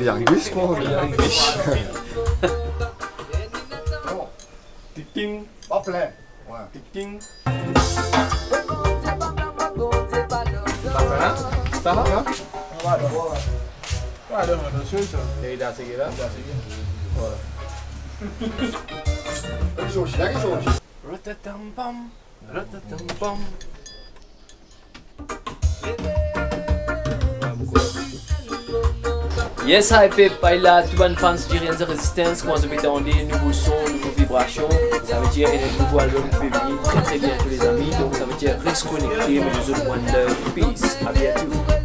bier English quoi. Bier English. Tic-ting. Pas plein. Ouais. Tic-ting. Ça va hein? Ada manusia itu. Dari dah sikit lah. Dah sikit. Lagi sushi, lagi sushi. Ratatam-pam. Ratatam-pam. Yes, hi Pep, Alila, tout bon fans de Rien de Résistance, comment vous attendez, nouveaux sons, nouvelles vibrations, ça veut dire un nouveau album publié très très bientôt les amis, donc ça veut dire reste connecté, mais nous autres Wonder, peace, à bientôt.